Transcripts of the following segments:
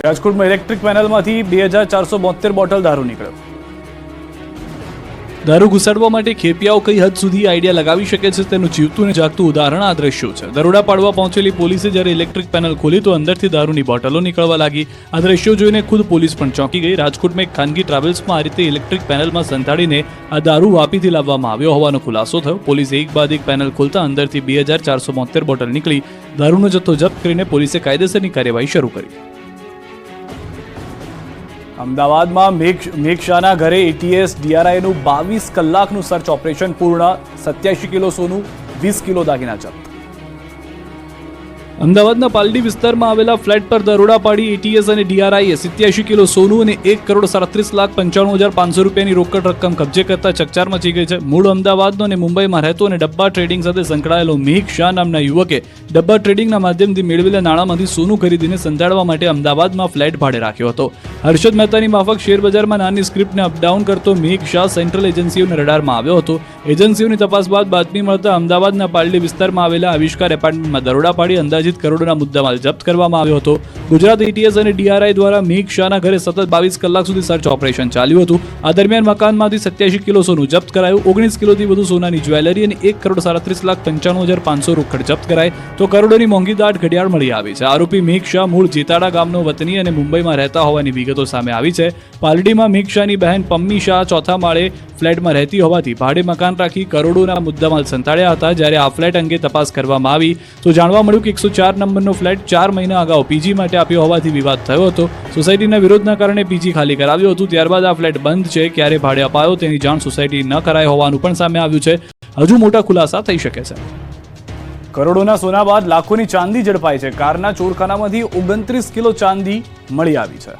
રાજકોટમાં ઇલેક્ટ્રિક પેનલમાંથી 2472 બોટલ દારૂ નીકળ્યો। દારૂ ઘુસાડવા માટે ખેપિયાઓ કઈ હદ સુધી આઈડિયા લગાવી શકે છે તેનું જીવતું અને જાગતું ઉદાહરણ આ દ્રશ્યો છે। દરોડા પાડવા પહોંચેલી પોલીસે જ્યારે ઇલેક્ટ્રિક પેનલ ખોલી તો અંદરથી દારૂની બોટલો નીકળવા લાગી। આ દ્રશ્યો જોઈને ખુદ પોલીસ પણ ચોંકી ગઈ। રાજકોટમાં એક ખાનગી ટ્રાવેલ્સમાં આ રીતે ઇલેક્ટ્રિક પેનલમાં સંતાડીને આ દારૂ વાપીથી લાવવામાં આવ્યો હોવાનો ખુલાસો થયો। પોલીસે એક બાદ એક પેનલ ખોલતા અંદરથી 2472 બોટલ નીકળી દારૂનો જથ્થો જપ્ત કરીને પોલીસે કાયદેસરની કાર્યવાહી શરૂ કરી। અમદાવાદમાં મેઘ શાહના ઘરે એટીએસ ડીઆરઆઈનું 22 કલાકનું સર્ચ ઓપરેશન પૂર્ણ। 87 કિલો સોનું, 20 કિલો દાગીના જપ્ત। અમદાવાદના પાલડી વિસ્તારમાં આવેલા ફ્લેટ પર દરોડા પાડી એટીએસ અને ડીઆરઆઈએ 87 કિલો સોનું અને 1,37,95,500 રૂપિયાની રોકડ રકમ કબજે કરતા ચકચાર મચી ગઈ છે। મૂળ અમદાવાદનો અને મુંબઈમાં રહેતો અને ડબ્બા ટ્રેડિંગ સાથે સંકળાયેલો મેઘ શાહ નામના યુવકે ડબ્બા ટ્રેડિંગના માધ્યમથી મેળવેલા નાણાંમાંથી સોનું ખરીદીને સંતાડવા માટે અમદાવાદમાં ફ્લેટ ભાડે રાખ્યો હતો। હર્ષદ મહેતાની માફક શેરબજારમાં નાની સ્ક્રિપ્ટને અપડાઉન કરતો મેઘ શાહ સેન્ટ્રલ એજન્સીઓના રડારમાં આવ્યો હતો। એજન્સીઓની તપાસ બાદ બાતમી મળતા અમદાવાદના પાલડી વિસ્તારમાં આવેલા આવિષ્કાર એપાર્ટમેન્ટમાં દરોડા પાડી અંદાજિત કરોડોના મુદ્દામાલ જપ્ત કરવામાં આવ્યો હતો। ગુજરાત એટીએસ અને ડીઆરઆઈ દ્વારા મેઘ શાહના ઘરે સતત 22 કલાક સુધી સર્ચ ઓપરેશન ચાલ્યું હતું। આ દરમિયાન મકાનમાંથી 87 કિલો સોનું જપ્ત કરાયું। 19 કિલોથી વધુ સોનાની જ્વેલરી અને 1,37,95,500 રોકડ જપ્ત કરાઈ તો કરોડોની મોંઘી દાટ ઘડિયાળ મળી આવી છે। આરોપી મેઘ શાહ મૂળ જેતાડા ગામનો વતની અને મુંબઈમાં રહેતા હોવાની વિગતો સામે આવી છે। પાલડીમાં મેઘ શાહની બહેન પમ્મી શાહ ચોથા માળે ફ્લેટમાં રહેતી હોવાથી ભાડે મકાન રાખી કરોડોના મુદ્દામાલ સંતાડ્યા હતા। જ્યારે આ ફ્લેટ અંગે તપાસ કરવામાં આવી તો જાણવા મળ્યું કે 104 નંબરનો ફ્લેટ 4 મહિના અગાઉ પીજી માટે આપ્યો હોવાથી વિવાદ થયો હતો। સોસાયટીના વિરોધના કારણે પીજી ખાલી કરાવ્યું હતું। ત્યારબાદ આ ફ્લેટ બંધ છે, ક્યારે ભાડે અપાયો તેની જાણ સોસાયટી ન કરાઈ હોવાનું પણ સામે આવ્યું છે। હજુ મોટા ખુલાસા થઈ શકે છે। કરોડોના સોના બાદ લાખોની ચાંદી ઝડપાઈ છે। કારના ચોરખાનામાંથી 29 કિલો ચાંદી મળી આવી છે।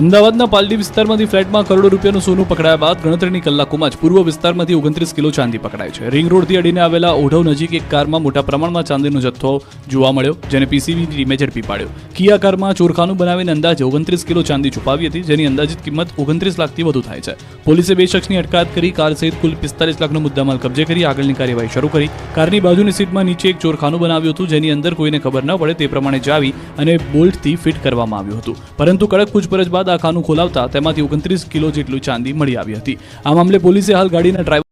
અમદાવાદના પાલડી વિસ્તારમાંથી ફ્લેટમાં કરોડો રૂપિયાનું સોનું પકડાયા બાદ ગણતરીની કલાકોમાં જ પૂર્વ વિસ્તારમાંથી 29 કિલો ચાંદી પકડાય છે। રિંગ રોડથી અડીને આવેલા ઓઢવ નજીક એક કારમાં મોટા પ્રમાણમાં ચાંદીનો જથ્થો જોવા મળ્યો, જેને પીસીબીની ટીમે ઝડપી પાડ્યો। કિયા કારમાં ચોરખાનું બનાવીને અંદાજે 29 કિલો ચાંદી છુપાવી હતી, જેની અંદાજિત કિંમત 29 લાખથી વધુ થાય છે। પોલીસે 2 શખ્સની અટકાયત કરી કાર સહિત કુલ 45 લાખનો મુદ્દામાલ કબજે કરી આગળની કાર્યવાહી શરૂ કરી। કારની બાજુની સીટમાં નીચે એક ચોરખાનું બનાવ્યું હતું, જેની અંદર કોઈને ખબર ન પડે તે પ્રમાણે ચાવી અને બોલ્ટથી ફિટ કરવામાં આવ્યું હતું, પરંતુ કડક પૂછપરછ બાદ આ ખાનું ખોલાવતા તેમાંથી 29 કિલો જેટલું ચાંદી મળી આવી હતી। આ મામલે પોલીસે હાલ ગાડીના ડ્રાઈવર